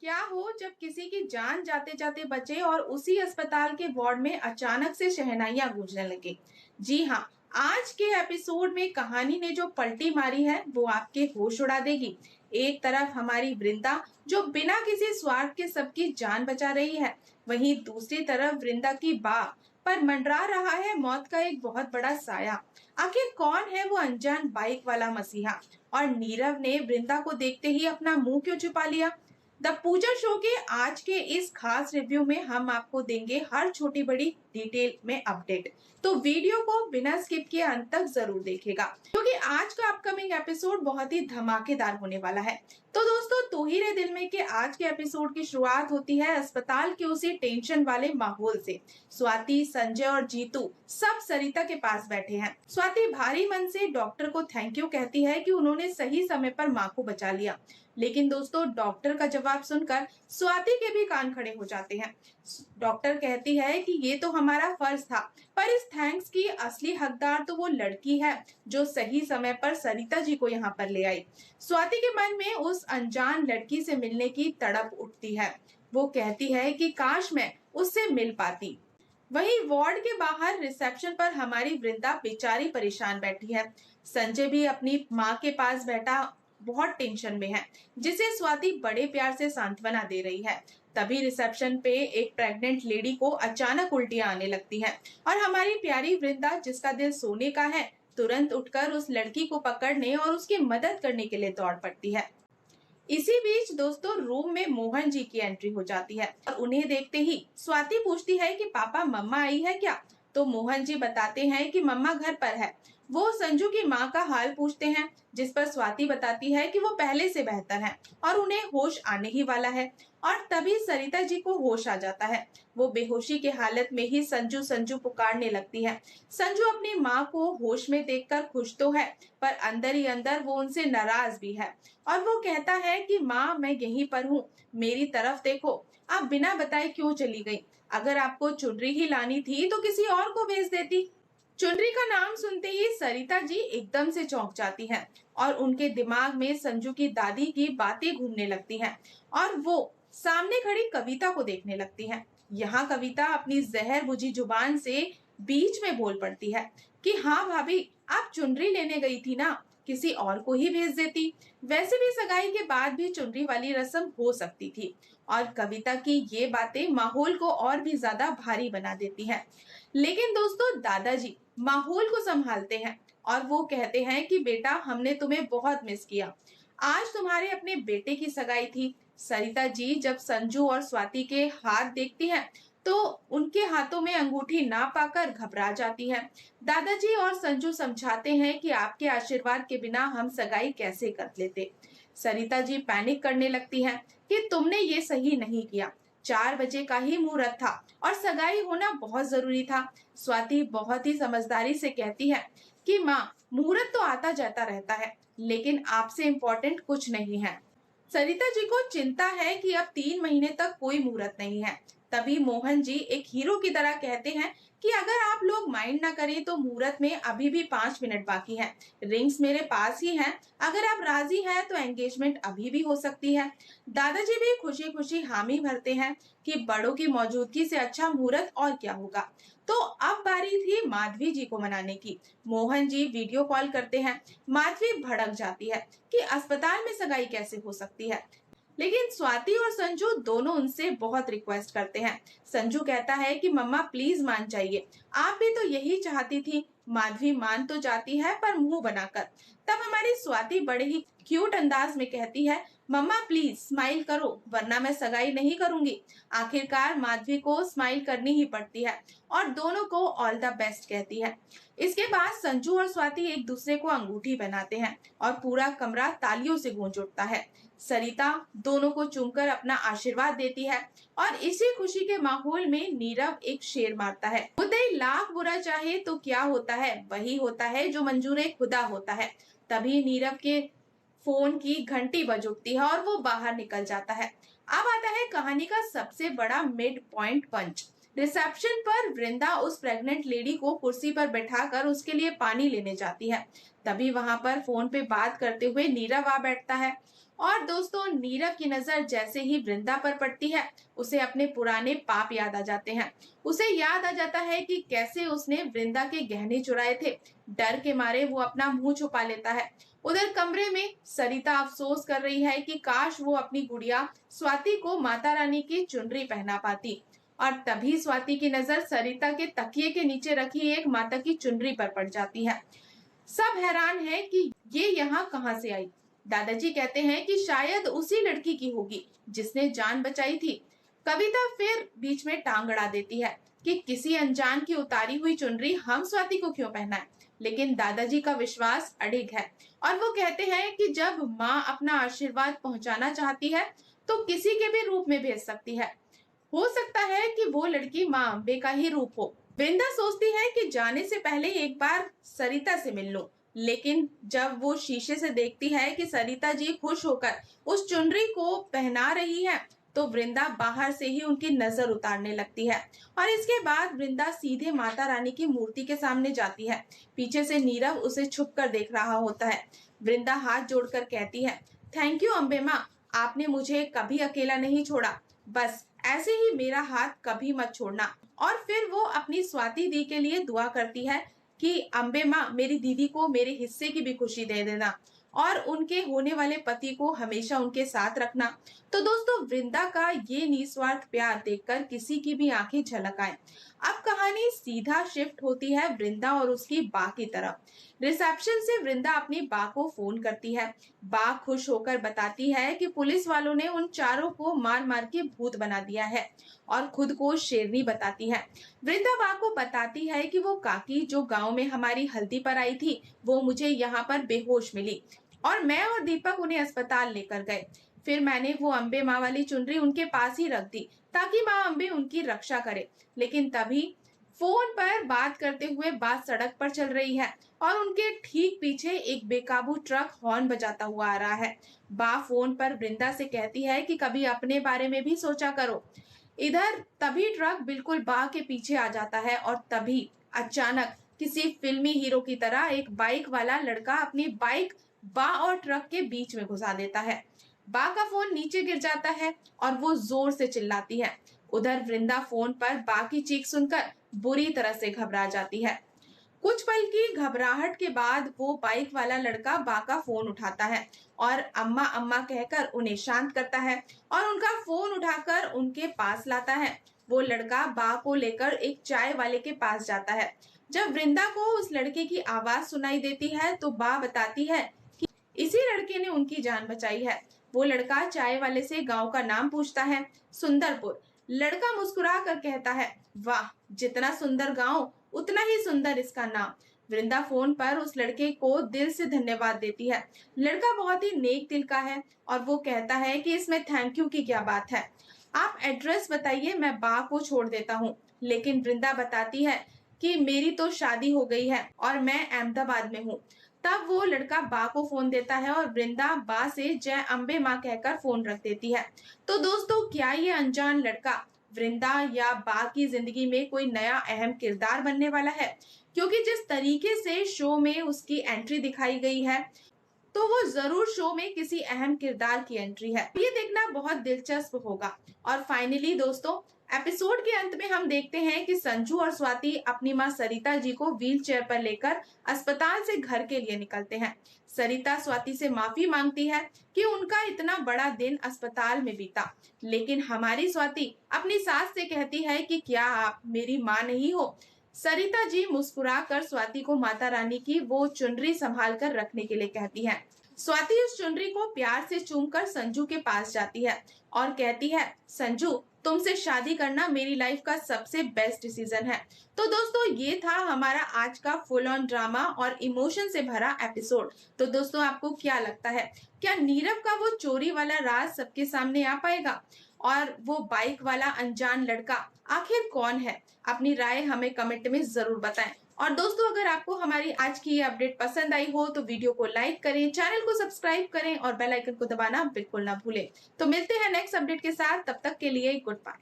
क्या हो जब किसी की जान जाते जाते बचे और उसी अस्पताल के वार्ड में अचानक से शहनाइयां गूंजने लगे। जी हाँ, आज के एपिसोड में कहानी ने जो पलटी मारी है वो आपके होश उड़ा देगी। एक तरफ हमारी वृंदा जो बिना किसी स्वार्थ के सबकी जान बचा रही है, वहीं दूसरी तरफ वृंदा की पर मंडरा रहा है मौत का एक बहुत बड़ा साया। आखिर कौन है वो अनजान बाइक वाला मसीहा, और नीरव ने वृंदा को देखते ही अपना मुंह क्यों छुपा लिया? द पूजा शो के आज के इस खास रिव्यू में हम आपको देंगे हर छोटी बड़ी डिटेल में अपडेट। तो वीडियो को बिना स्किप किए अंत तक जरूर देखिएगा, क्योंकि आज का अपकमिंग एपिसोड बहुत ही धमाकेदार होने वाला है। तो दोस्तों, तू ही रे दिल में के आज के एपिसोड की शुरुआत होती है अस्पताल के उसी टेंशन वाले माहौल से। स्वाति, संजय और जीतू सब सरिता के पास बैठे हैं। स्वाति भारी मन से डॉक्टर को थैंक यू कहती है कि उन्होंने सही समय पर माँ को बचा लिया। लेकिन दोस्तों, डॉक्टर का जवाब सुनकर स्वाति के भी कान खड़े हो जाते हैं। डॉक्टर कहती है कि ये तो हमारा फर्ज था, पर इस थैंक्स की असली हकदार तो वो लड़की है जो सही समय पर सरिता जी को यहाँ पर ले आई। स्वाति के मन में उस अनजान लड़की से मिलने की तड़प उठती है। वो कहती है कि काश मैं उससे मिल पाती। वहीं वार्ड के बाहर रिसेप्शन पर हमारी वृंदा बेचारी परेशान बैठी है। संजय भी अपनी माँ के पास बैठा बहुत टेंशन में है, जिसे स्वाति बड़े प्यार से सांत्वना दे रही है। तभी रिसेप्शन पे एक प्रेग्नेंट लेडी को अचानक उल्टियां आने लगती हैं, और हमारी प्यारी वृंदा, जिसका दिल सोने का है, तुरंत उठकर उस लड़की को पकड़ने और उसकी मदद करने के लिए दौड़ पड़ती है। इसी बीच दोस्तों, रूम में मोहन जी की एंट्री हो जाती है और उन्हें देखते ही स्वाति पूछती है कि पापा, मम्मा आई है क्या? तो मोहन जी बताते हैं कि मम्मा घर पर है। वो संजू की माँ का हाल पूछते हैं, जिस पर स्वाति बताती है कि वो पहले से बेहतर है और उन्हें होश आने ही वाला है। और तभी सरिता जी को होश आ जाता है। वो बेहोशी के हालत में ही संजू संजू पुकारने लगती है। संजू अपनी माँ को होश में देखकर खुश तो है, पर अंदर ही अंदर वो उनसे नाराज भी है। और वो कहता है कि माँ, मैं यहीं पर हूँ, मेरी तरफ देखो, आप बिना बताए क्यों चली गई? अगर आपको चुनरी ही लानी थी तो किसी और को भेज देती। चुनरी का नाम सुनते ही सरिता जी एकदम से चौंक जाती हैं और उनके दिमाग में संजू की दादी की बातें घूमने लगती हैं, और वो सामने खड़ी कविता को देखने लगती हैं। यहाँ कविता अपनी जहर बुझी जुबान से बीच में बोल पड़ती है कि हाँ भाभी, आप चुनरी लेने गई थी ना, किसी और को ही भेज देती। वैसे भी सगाई के बाद भी चुनरी वाली रस्म हो सकती थी। और कविता की ये बातें माहौल को और भी ज्यादा भारी बना देती हैं। लेकिन दोस्तों, दादाजी माहौल को संभालते हैं और वो कहते हैं कि बेटा, हमने तुम्हें बहुत मिस किया। आज तुम्हारे अपने बेटे की सगाई थी। सरिता जी जब संजू और स्वाति के हाथ देखती हैं, तो उनके हाथों में अंगूठी ना पाकर घबरा जाती है। दादाजी और संजू समझाते हैं कि आपके आशीर्वाद के बिना हम सगाई कैसे कर लेते। सरिता जी पैनिक करने लगती हैं कि तुमने ये सही नहीं किया। 4 बजे का ही मुहूर्त था और सगाई होना बहुत जरूरी था। स्वाति बहुत ही समझदारी से कहती है कि माँ, मुहूर्त तो आता जाता रहता है, लेकिन आपसे इम्पोर्टेंट कुछ नहीं है। सरिता जी को चिंता है कि अब 3 महीने तक कोई मुहूर्त नहीं है। तभी मोहन जी एक हीरो की तरह कहते हैं कि अगर आप लोग माइंड ना करें तो मुहूर्त में अभी भी 5 मिनट बाकी है। रिंग्स मेरे पास ही हैं। अगर आप राजी हैं तो एंगेजमेंट अभी भी हो सकती है। दादाजी भी खुशी खुशी हामी भरते हैं कि बड़ों की मौजूदगी से अच्छा मुहूर्त और क्या होगा। तो अब बारी थी माधवी जी को मनाने की। मोहन जी वीडियो कॉल करते हैं। माधवी भड़क जाती है कि अस्पताल में सगाई कैसे हो सकती है, लेकिन स्वाति और संजू दोनों उनसे बहुत रिक्वेस्ट करते हैं। संजू कहता है कि मम्मा प्लीज मान जाइए, आप भी तो यही चाहती थी। माधवी मान तो जाती है, पर मुंह बनाकर। तब हमारी स्वाति बड़े ही क्यूट अंदाज में कहती है, मम्मा प्लीज स्माइल करो, वरना मैं सगाई नहीं करूंगी। आखिरकार माधवी को स्माइल करनी ही पड़ती है और दोनों को ऑल द बेस्ट कहती है। इसके बाद संजू और स्वाति एक दूसरे को अंगूठी पहनाते हैं और पूरा कमरा तालियों से गूंज उठता है। सरिता दोनों को चूमकर अपना आशीर्वाद देती है और इसी खुशी के माहौल में नीरव एक शेर मारता है, खुदाई लाख बुरा चाहे तो क्या होता है, वही होता है जो मंजूर खुदा होता है। तभी नीरव के फोन की घंटी बज उठती है और वो बाहर निकल जाता है। अब आता है कहानी का सबसे बड़ा मिड पॉइंट पंच। रिसेप्शन पर वृंदा उस प्रेग्नेंट लेडी को कुर्सी पर बैठाकर उसके लिए पानी लेने जाती है। तभी वहां पर फोन पे बात करते हुए नीरव आ बैठता है। और दोस्तों, नीरव की नजर जैसे ही वृंदा पर पड़ती है, उसे अपने पुराने पाप याद आ जाते हैं। उसे याद आ जाता है कि कैसे उसने वृंदा के गहने चुराए थे। डर के मारे वो अपना मुंह छुपा लेता है। उधर कमरे में सरिता अफसोस कर रही है कि काश वो अपनी गुड़िया स्वाति को माता रानी की चुनरी पहना पाती। और तभी स्वाति की नजर सरिता के तकिए के नीचे रखी एक माता की चुनरी पर पड़ जाती है। सब हैरान है कि ये यहाँ कहाँ से आई। दादाजी कहते हैं कि शायद उसी लड़की की होगी जिसने जान बचाई थी। कविता फिर बीच में टांग अड़ा देती है कि किसी अनजान की उतारी हुई चुनरी हम स्वाति को क्यों पहनाए। लेकिन दादाजी का विश्वास अडिग है और वो कहते हैं कि जब माँ अपना आशीर्वाद पहुंचाना चाहती है तो किसी के भी रूप में भेज सकती है। हो सकता है कि वो लड़की माँ अम्बे का ही रूप हो। वृंदा सोचती है कि जाने से पहले एक बार सरिता से मिल लूं, लेकिन जब वो शीशे से देखती है कि सरिता जी खुश होकर उस चुनरी को पहना रही है, तो वृंदा बाहर से ही उनकी नजर उतारने लगती है। और इसके बाद वृंदा सीधे माता रानी की मूर्ति के सामने जाती है। पीछे से नीरव उसे छुपकर देख रहा होता है। वृंदा हाथ जोड़कर कहती है, थैंक यू अम्बे माँ, आपने मुझे कभी अकेला नहीं छोड़ा। बस ऐसे ही मेरा हाथ कभी मत छोड़ना। और फिर वो अपनी स्वाति दी के लिए दुआ करती है कि अम्बे माँ, मेरी दीदी को मेरे हिस्से की भी खुशी दे देना और उनके होने वाले पति को हमेशा उनके साथ रखना। तो दोस्तों, वृंदा का ये निस्वार्थ प्यार देखकर किसी की भी आंखें झलक आए। अब कहानी सीधा शिफ्ट होती है वृंदा और उसकी बा की तरफ। रिसेप्शन से वृंदा अपनी बा को फोन करती है। बा खुश होकर बताती है कि पुलिस वालों ने उन चारों को मार मार के भूत बना दिया है और खुद को शेरनी बताती है। वृंदा बा को बताती है कि वो काकी जो गांव में हमारी हल्दी पर आई थी, वो मुझे यहाँ पर बेहोश मिली और मैं और दीपक उन्हें अस्पताल लेकर गए। फिर मैंने वो अम्बे माँ वाली चुनरी उनके पास ही रख दी ताकि माँ अम्बे उनकी रक्षा करे। लेकिन तभी फोन पर बात करते हुए बात सड़क पर चल रही है और उनके ठीक पीछे एक बेकाबू ट्रक हॉर्न बजाता हुआ आ रहा है। बा फोन पर वृंदा से कहती है कि कभी अपने बारे में भी सोचा करो। इधर तभी ट्रक बिल्कुल बा के पीछे आ जाता है और तभी अचानक किसी फिल्मी हीरो की तरह एक बाइक वाला लड़का अपनी बाइक बा और ट्रक के बीच में घुसा देता है। बा का फोन नीचे गिर जाता है और वो जोर से चिल्लाती है। उधर वृंदा फोन पर बा की चीख सुनकर बुरी तरह से घबरा जाती है। कुछ पल की घबराहट के बाद वो बाइक वाला लड़का बा का फोन उठाता है और अम्मा अम्मा कहकर उन्हें शांत करता है और उनका फोन उठाकर उनके पास लाता है। वो लड़का बा को लेकर एक चाय वाले के पास जाता है। जब वृंदा को उस लड़के की आवाज सुनाई देती है तो बा बताती है कि इसी लड़के ने उनकी जान बचाई है। वो लड़का चाय वाले से गांव का नाम पूछता है, सुंदरपुर। लड़का मुस्कुरा कर कहता है, वाह, जितना सुंदर गांव उतना ही सुंदर इसका नाम। वृंदा फोन पर उस लड़के को दिल से धन्यवाद देती है। लड़का बहुत ही नेक दिल का है और वो कहता है कि इसमें थैंक यू की क्या बात है, आप एड्रेस बताइए, मैं बा को छोड़ देता हूँ। लेकिन वृंदा बताती है कि मेरी तो शादी हो गई है और मैं अहमदाबाद में हूँ। तब वो लड़का बा को फोन देता है और वृंदा बा से जय अम्बे माँ कहकर फोन रख देती है। तो दोस्तों, क्या ये अनजान लड़का वृंदा या बा की जिंदगी में कोई नया अहम किरदार बनने वाला है? क्योंकि जिस तरीके से शो में उसकी एंट्री दिखाई गई है, तो वो जरूर शो में किसी अहम किरदार की एंट्री है। ये देखना बहुत दिलचस्प होगा। और फाइनली दोस्तों, एपिसोड के अंत में हम देखते हैं कि संजू और स्वाति अपनी माँ सरिता जी को व्हील चेयर पर लेकर अस्पताल से घर के लिए निकलते हैं। सरिता स्वाति से माफी मांगती है कि उनका इतना बड़ा दिन अस्पताल में बीता, लेकिन हमारी स्वाति अपनी सास से कहती है कि क्या आप मेरी माँ नहीं हो? सरिता जी मुस्कुराकर स्वाति को माता रानी की वो चुनरी संभाल कर रखने के लिए कहती है। स्वाति उस चुनरी को प्यार से चूमकर संजू के पास जाती है और कहती है, संजू, तुमसे शादी करना मेरी लाइफ का सबसे बेस्ट डिसीजन है। तो दोस्तों, ये था हमारा आज का फुल ऑन ड्रामा और इमोशन से भरा एपिसोड। तो दोस्तों, आपको क्या लगता है, क्या नीरव का वो चोरी वाला राज सबके सामने आ पाएगा? और वो बाइक वाला अनजान लड़का आखिर कौन है? अपनी राय हमें कमेंट में जरूर बताएं। और दोस्तों, अगर आपको हमारी आज की ये अपडेट पसंद आई हो तो वीडियो को लाइक करें, चैनल को सब्सक्राइब करें और बेल आइकन को दबाना बिल्कुल ना भूलें। तो मिलते हैं नेक्स्ट अपडेट के साथ, तब तक के लिए गुड बाय।